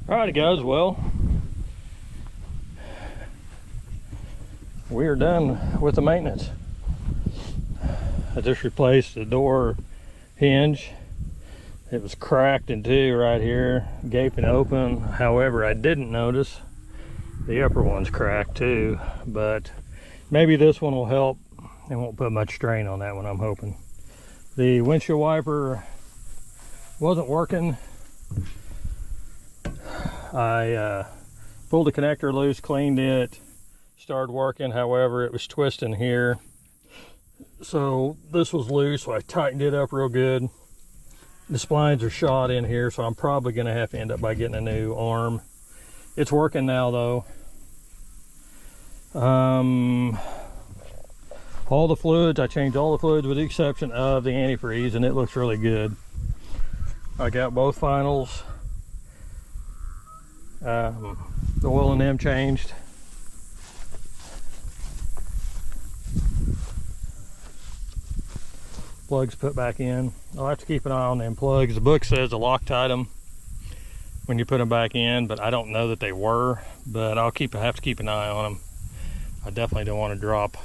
Alrighty guys, well, we are done with the maintenance. I just replaced the door hinge. It was cracked in two right here, gaping open. However, I didn't notice the upper one's cracked too, but maybe this one will help and won't put much strain on that one, I'm hoping. The windshield wiper wasn't working. I pulled the connector loose, cleaned it, started working. However, it was twisting here, so this was loose, so I tightened it up real good. The splines are shot in here, so I'm probably going to have to end up by getting a new arm. It's working now though. All the fluids, I changed all the fluids with the exception of the antifreeze, and it looks really good. I got both finals. The oil in them changed. Plugs put back in. I'll have to keep an eye on them plugs. The book says to Loctite them when you put them back in, but I don't know that they were, but I'll have to keep an eye on them. I definitely don't want to drop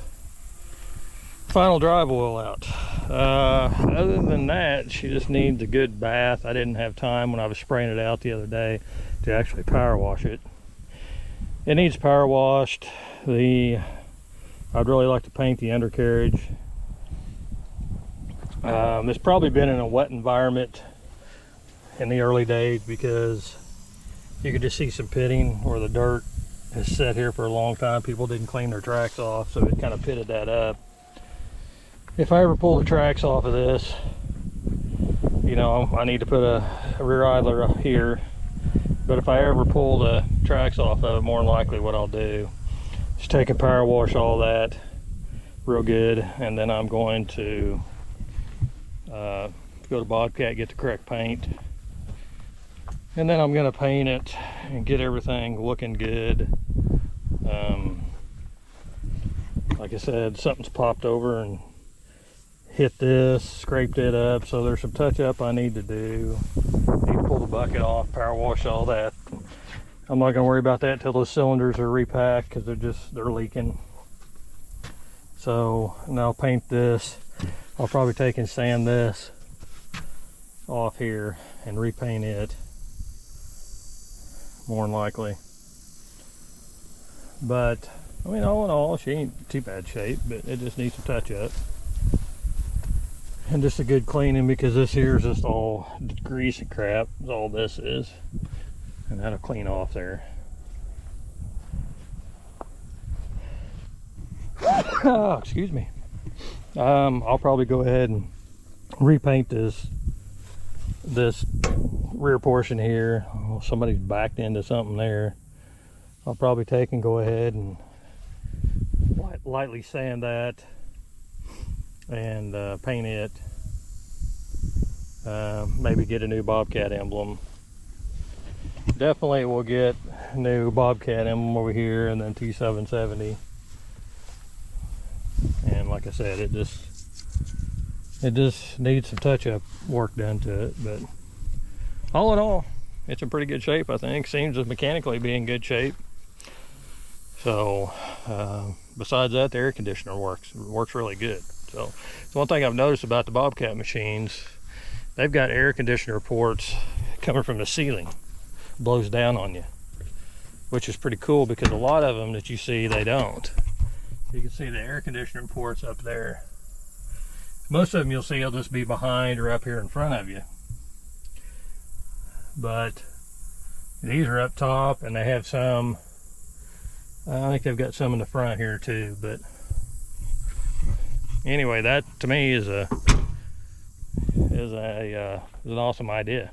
final drive oil out. Other than that, she just needs a good bath. I didn't have time when I was spraying it out the other day to actually power wash it. It needs power washed. I'd really like to paint the undercarriage. It's probably been in a wet environment in the early days because you could just see some pitting where the dirt has sat here for a long time. People didn't clean their tracks off, so it kind of pitted that up. If I ever pull the tracks off of this, you know, I need to put a rear idler here. But if I ever pull the tracks off of it, more than likely what I'll do is take and power wash all that real good, and then I'm going to go to Bobcat, get the correct paint, and then I'm going to paint it and get everything looking good. Like I said, something's popped over and hit this, scraped it up, so there's some touch up I need to do. Need to pull the bucket off, power wash all that. I'm not gonna worry about that till those cylinders are repacked because they're leaking. So now I'll paint this. I'll probably take and sand this off here and repaint it, more than likely. But I mean, all in all, she ain't too bad shape, but it just needs some touch up. And just a good cleaning, because this here is just all grease and crap, is all this is. And that'll clean off there. Oh, excuse me. I'll probably go ahead and repaint this rear portion here. Oh, somebody's backed into something there. I'll probably take and go ahead and lightly sand that and paint it. Maybe get a new Bobcat emblem. Definitely we'll get a new Bobcat emblem over here, and then T770. And like I said, it just needs some touch-up work done to it. But all in all, it's in pretty good shape, I think. Seems to mechanically be in good shape. So besides that, the air conditioner works really good. So it's one thing I've noticed about the Bobcat machines. They've got air conditioner ports coming from the ceiling, blows down on you, which is pretty cool, because a lot of them that you see, they don't. You can see the air conditioner ports up there. Most of them you'll see will just be behind or up here in front of you. But these are up top, and they have some, I think they've got some in the front here too. But anyway, that to me is an awesome idea.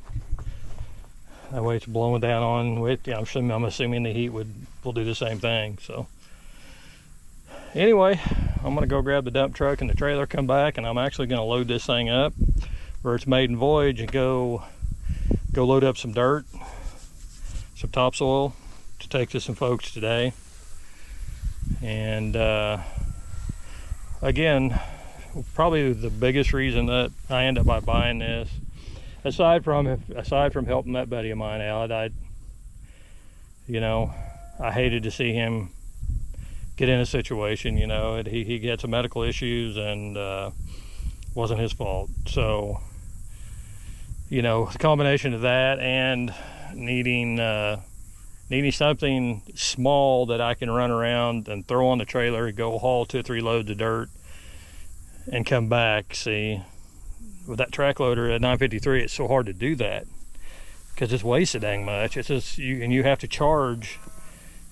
That way it's blowing down on with, I'm assuming the heat will do the same thing. So anyway, I'm gonna go grab the dump truck and the trailer, come back, and I'm actually gonna load this thing up for its maiden voyage and go load up some dirt, some topsoil to take to some folks today. And again, probably the biggest reason that I end up by buying this, aside from helping that buddy of mine out, you know, I hated to see him get in a situation, you know, he had some medical issues, and wasn't his fault. So, you know, the combination of that and needing something small that I can run around and throw on the trailer, go haul 2 or 3 loads of dirt and come back. See, with that track loader at 953, it's so hard to do that because it's weighs so dang much. It's just you have to charge.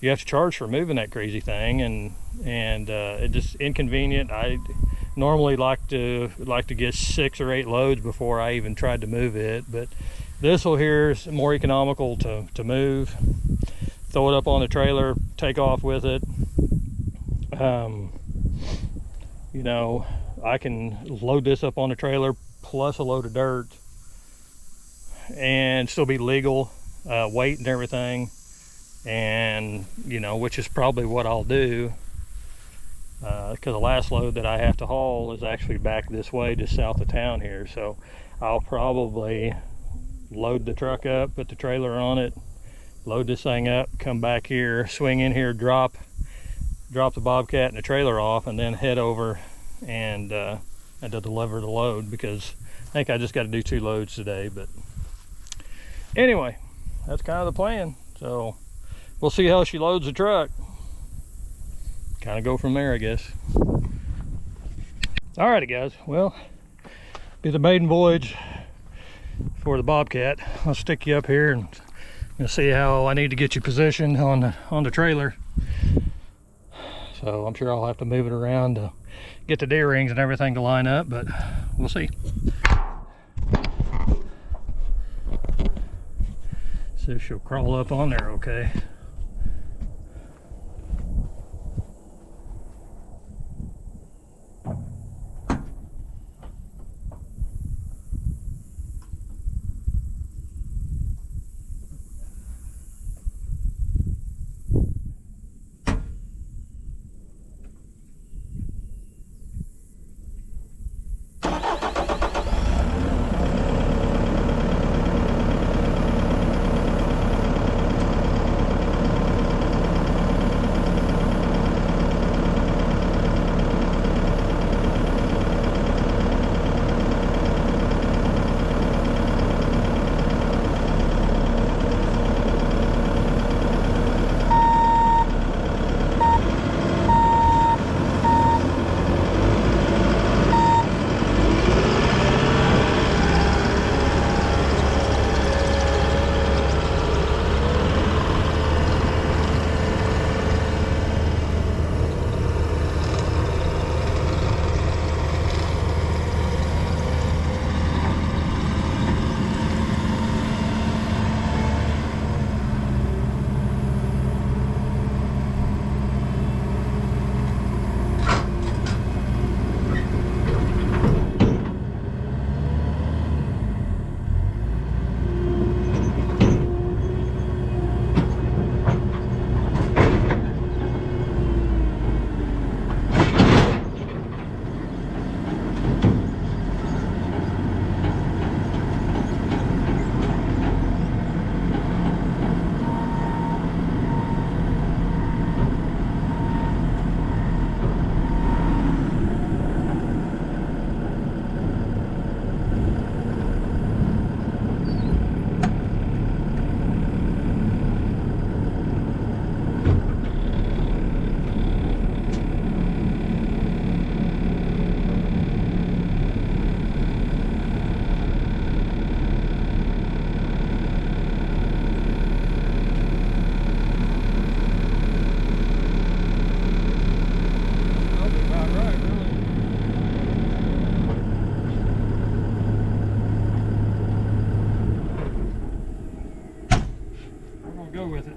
You have to charge for moving that crazy thing, and it's just inconvenient. I normally like to get 6 or 8 loads before I even tried to move it, but this one here is more economical to move. Throw it up on the trailer, take off with it. You know, I can load this up on the trailer plus a load of dirt and still be legal, weight and everything. And, you know, which is probably what I'll do, because the last load that I have to haul is actually back this way, just south of town here. So I'll probably load the truck up, put the trailer on it, load this thing up, come back here, swing in here, drop the Bobcat and the trailer off, and then head over and to deliver the load, because I think I just got to do 2 loads today. But anyway, that's kind of the plan. So we'll see how she loads the truck. Kind of go from there, I guess. Alrighty, guys. Well, be the maiden voyage for the Bobcat. I'll stick you up here and see how I need to get you positioned on the trailer. So I'm sure I'll have to move it around to get the deer rings and everything to line up, but we'll see. See if she'll crawl up on there okay. Go with it.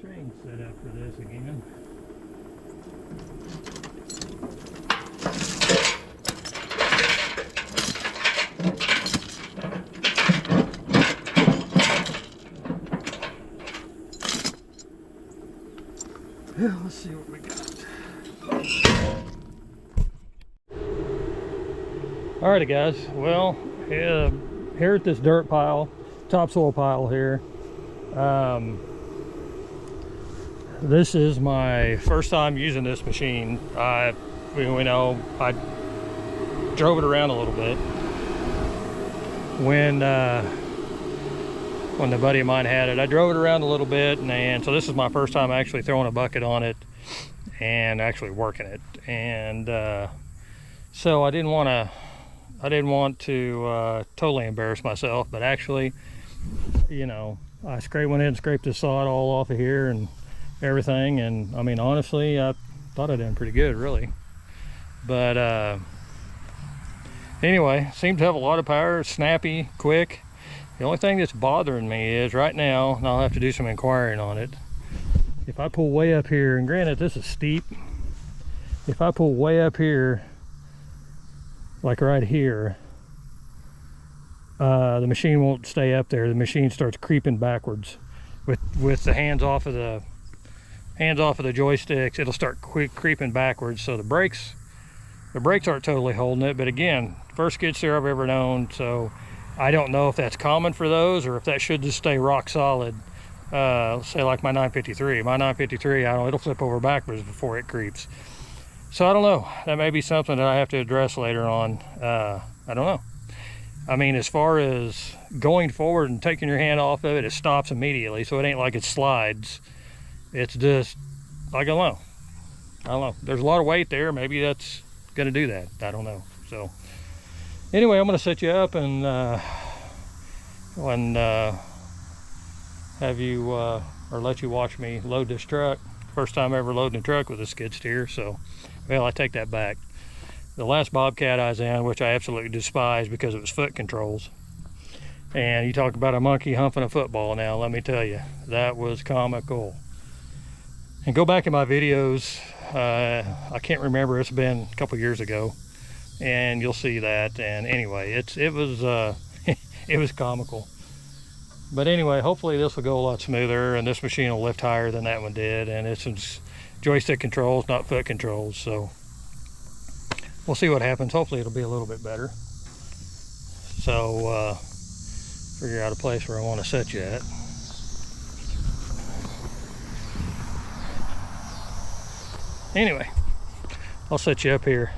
Train set up for this again. Let's see what we got. Alrighty guys, well, here at this dirt pile, topsoil pile here, this is my first time using this machine. I drove it around a little bit when the buddy of mine had it. I drove it around a little bit, and so this is my first time actually throwing a bucket on it and actually working it. And so I didn't want to totally embarrass myself, but actually, you know, I went in and scraped the sod all off of here and everything, and I mean, honestly, I thought I did pretty good, really. But anyway, seems to have a lot of power, snappy, quick. The only thing that's bothering me is right now, and I'll have to do some inquiring on it, if I pull way up here, and granted this is steep, if I pull way up here, like right here, the machine won't stay up there. The machine starts creeping backwards with the hands off of the joysticks. It'll start creeping backwards. So the brakes aren't totally holding it, but again, first skid steer I've ever known, so I don't know if that's common for those or if that should just stay rock solid. Say like my 953. My 953, it'll flip over backwards before it creeps. So I don't know. That may be something that I have to address later on. I don't know. I mean, as far as going forward and taking your hand off of it, it stops immediately. So it ain't like it slides. It's just, I don't know. There's a lot of weight there. Maybe that's going to do that. I don't know. So anyway, I'm going to set you up and have you or let you watch me load this truck. First time ever loading a truck with a skid steer. So, well, I take that back. The last Bobcat I was in, which I absolutely despise because it was foot controls, and you talk about a monkey humping a football, now let me tell you, that was comical. And go back in my videos, I can't remember, it's been a couple years ago, and you'll see that. And anyway, it was it was comical. But anyway, hopefully this will go a lot smoother, and this machine will lift higher than that one did, and it's joystick controls, not foot controls. So we'll see what happens. Hopefully it'll be a little bit better. So figure out a place where I want to set you at. Anyway, I'll set you up here.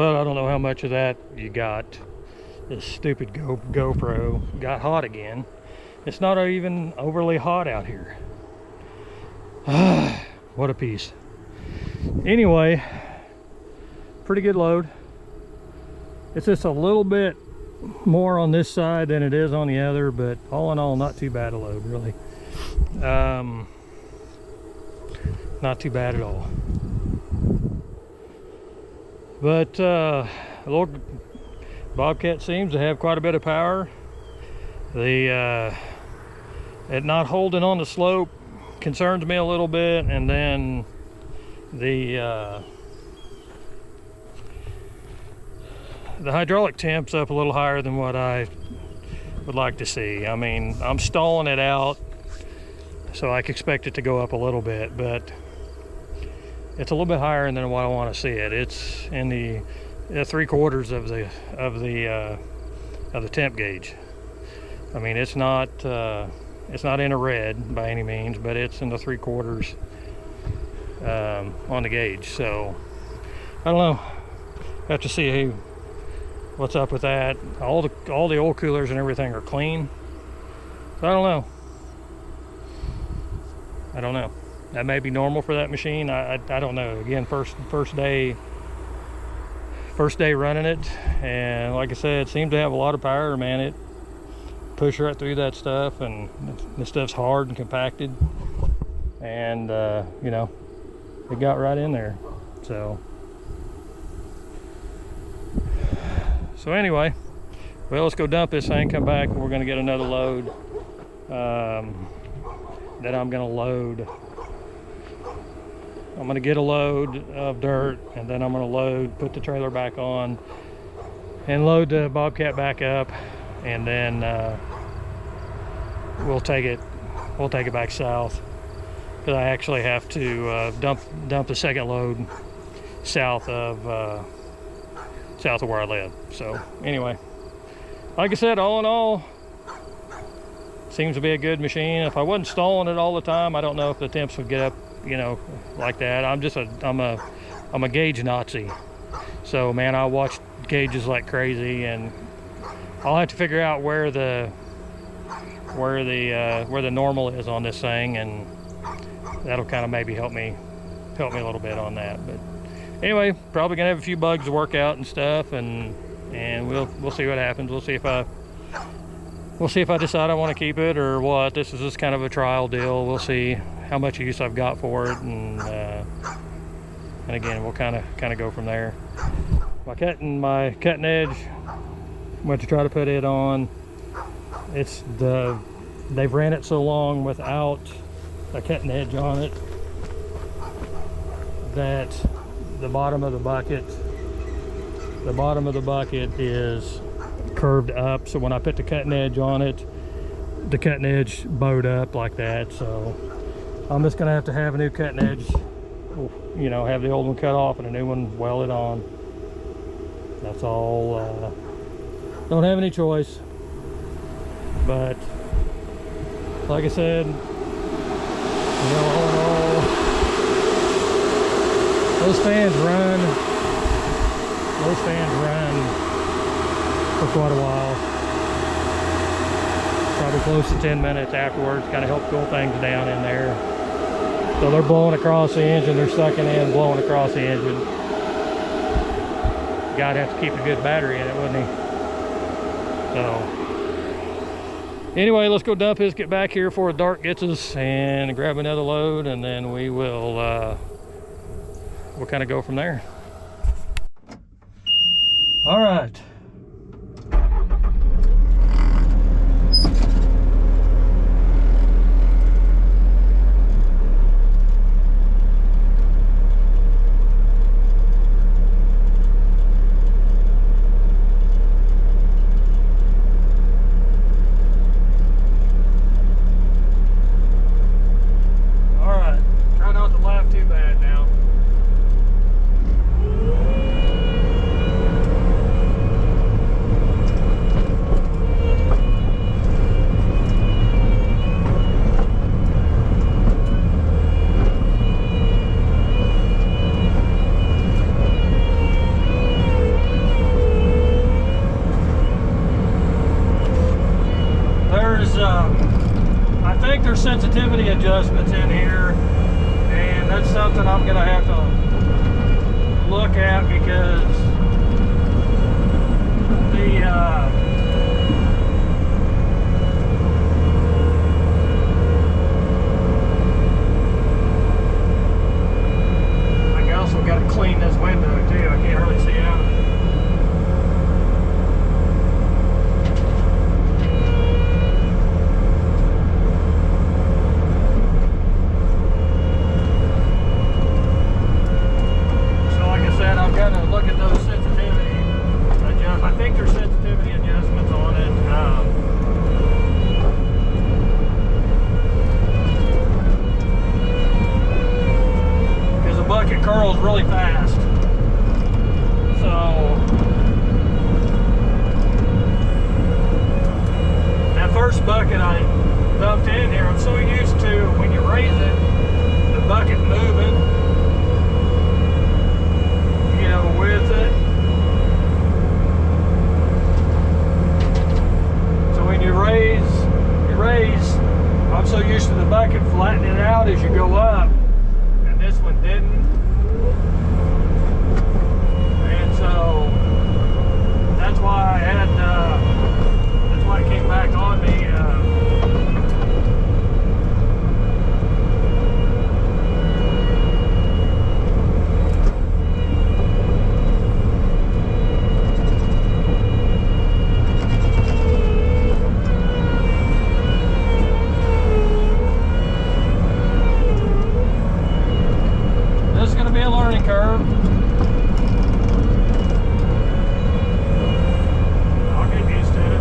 Well, I don't know how much of that you got. This stupid GoPro got hot again. It's not even overly hot out here. What a piece. Anyway, pretty good load. It's just a little bit more on this side than it is on the other, but all in all, not too bad a load, really. Not too bad at all. But Lord, Bobcat seems to have quite a bit of power. The it not holding on the slope concerns me a little bit, and then the hydraulic temp's up a little higher than what I would like to see. I mean, I'm stalling it out, so I expect it to go up a little bit, but it's a little bit higher than what I want to see it. It's in the 3/4 of the temp gauge. I mean, it's not in a red by any means, but it's in the 3/4 on the gauge. So I don't know. Have to see what's up with that. All the oil coolers and everything are clean. So I don't know. That may be normal for that machine. I don't know. Again, first day running it, and like I said, it seemed to have a lot of power, man. It pushed right through that stuff, and the stuff's hard and compacted, and you know, it got right in there. So anyway, well, let's go dump this thing, come back, and we're going to get another load that I'm going to load. I'm going to get a load of dirt, and then I'm going to put the trailer back on and load the Bobcat back up, and then we'll take it back south, because I actually have to dump the second load south of where I live. So anyway, like I said, all in all, seems to be a good machine. If I wasn't stalling it all the time, I don't know if the temps would get up, you know, like that. I'm a gauge Nazi. So man, I watch gauges like crazy, and I'll have to figure out where the normal is on this thing, and that'll kind of maybe help me a little bit on that. But anyway, probably gonna have a few bugs to work out and stuff, and we'll see what happens. We'll see if I decide I want to keep it or what. This is just kind of a trial deal. We'll see how much use I've got for it, and again, we'll kind of go from there. My cutting edge, went to try to put it on. They've ran it so long without a cutting edge on it that the bottom of the bucket is curved up. So when I put the cutting edge on it, the cutting edge bowed up like that. So I'm just gonna have to have a new cutting edge, you know, have the old one cut off and a new one welded on. That's all. Don't have any choice. But like I said, you know, all in all, those fans run for quite a while, probably close to 10 minutes afterwards. Kind of help cool things down in there. So they're blowing across the engine, they're sucking in, blowing across the engine. Guy'd have to keep a good battery in it, wouldn't he? So anyway, let's go dump this, get back here before the dark gets us, and grab another load, and then we'll kind of go from there. All right. think there's sensitivity adjustments in here, and that's something I'm gonna have to look at, because I also got to clean this window too. I can't really see out of it. So like I said, I'm gonna look at those sensitivity adjustments. I think there's sensitivity adjustments on it. Bucket curls really fast, so that first bucket I dumped in here, I'm so used to when you raise it, the bucket moving, you know, with it. So when you raise, I'm so used to the bucket flattening out as you go up. This one didn't, and so that's why I had that's why it came back on me. Be a learning curve. I'll get used to it.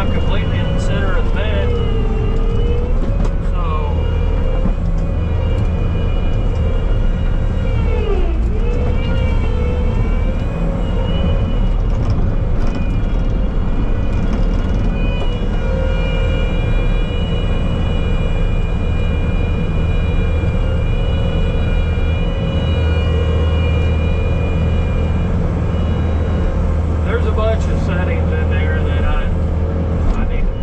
I'm completely in the center of the bed. There's a bunch of settings in there that I need to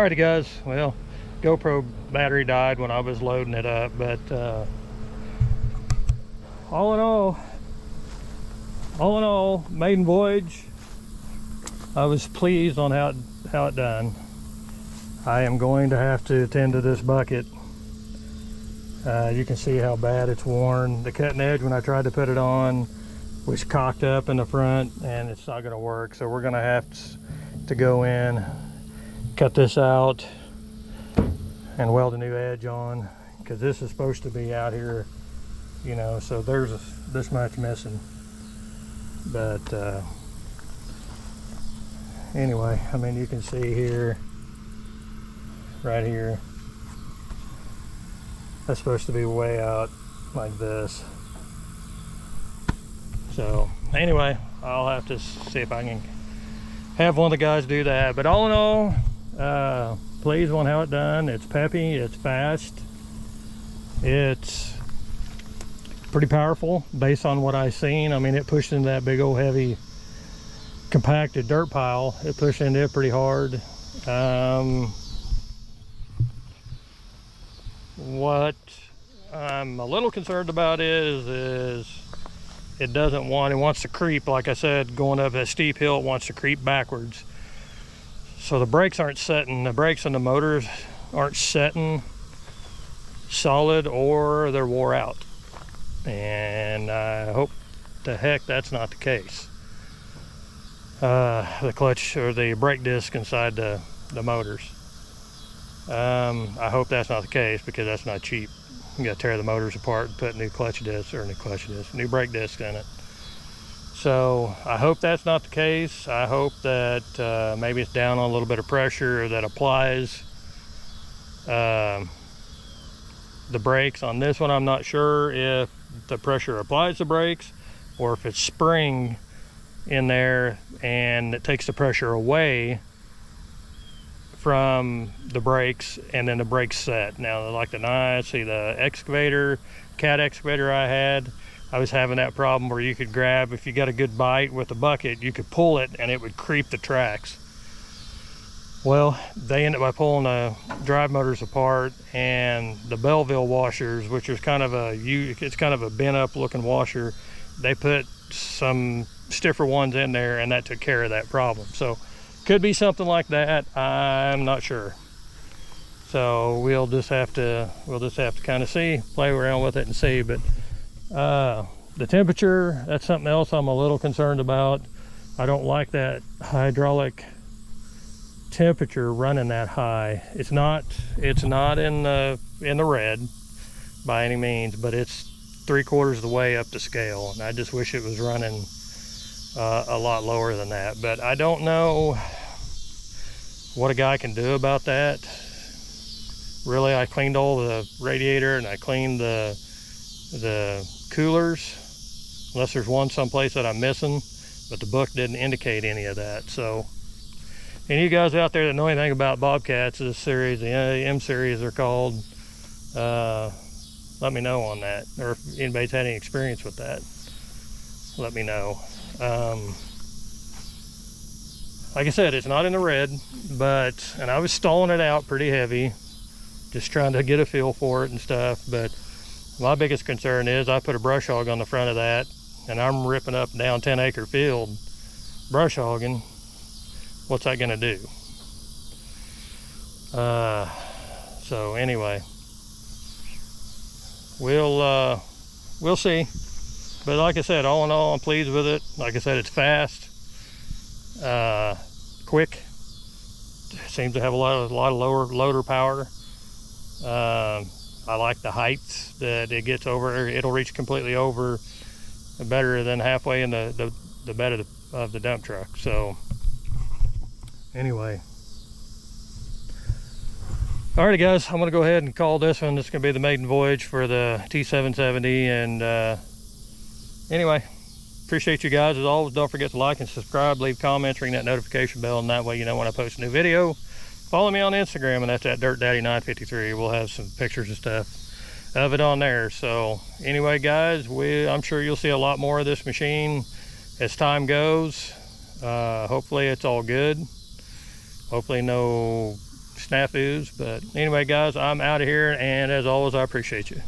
Alrighty guys, well, GoPro battery died when I was loading it up, but all in all, maiden voyage, I was pleased on how it done. I am going to have to attend to this bucket. You can see how bad it's worn. The cutting edge when I tried to put it on was cocked up in the front, and it's not going to work. So we're going to have to go in, cut this out, and weld a new edge on, because this is supposed to be out here, you know, so there's this much missing. But anyway, I mean, you can see here, right here, that's supposed to be way out like this. So anyway, I'll have to see if I can have one of the guys do that. But all in all, pleased on how it done. It's peppy, it's fast, it's pretty powerful based on what I've seen. I mean, it pushed into that big old heavy compacted dirt pile. It pushed into it pretty hard. What I'm a little concerned about is it wants to creep, like I said, going up that steep hill, it wants to creep backwards. So the brakes aren't setting, the brakes on the motors aren't setting solid, or they're wore out. And I hope the heck that's not the case. The clutch or the brake disc inside the motors. I hope that's not the case, because that's not cheap. You gotta tear the motors apart and put new brake discs in it. So I hope that's not the case. I hope that maybe it's down on a little bit of pressure that applies the brakes. On this one, I'm not sure if the pressure applies the brakes or if it's spring in there and it takes the pressure away from the brakes, and then the brakes set. Now, like the cat excavator I was having that problem where you could grab, if you got a good bite with the bucket, you could pull it and it would creep the tracks. Well, they ended up by pulling the drive motors apart, and the Belleville washers, which is kind of a bent up looking washer, they put some stiffer ones in there, and that took care of that problem. So could be something like that, I'm not sure. So we'll just have to kind of play around with it and see. But the temperature, that's something else I'm a little concerned about. I don't like that hydraulic temperature running that high. It's not in the red by any means, but it's 3/4 of the way up the scale, and I just wish it was running a lot lower than that. But I don't know what a guy can do about that. Really, I cleaned all the radiator and I cleaned the coolers, unless there's one someplace that I'm missing, but the book didn't indicate any of that. So any of you guys out there that know anything about Bobcats, this series, the M series they're called, let me know on that. Or if anybody's had any experience with that, let me know. Like I said, it's not in the red, and I was stalling it out pretty heavy, just trying to get a feel for it and stuff. But my biggest concern is I put a brush hog on the front of that, and I'm ripping up and down 10-acre field brush hogging. What's that gonna do? So anyway, we'll see. But like I said, all in all, I'm pleased with it. Like I said, it's fast, quick. Seems to have a lot of lower loader power. I like the heights that it gets over. It'll reach completely over, better than halfway in the bed of the dump truck. So anyway, alrighty guys, I'm gonna go ahead and call this one. This is gonna be the maiden voyage for the T770. And anyway, appreciate you guys as always. Don't forget to like and subscribe, leave comments, ring that notification bell, and that way you know when I post a new video. Follow me on Instagram, and that's at DirtDaddy953. We'll have some pictures and stuff of it on there. So anyway guys, I'm sure you'll see a lot more of this machine as time goes. Hopefully it's all good. Hopefully no snafus. But anyway, guys, I'm out of here, and as always, I appreciate you.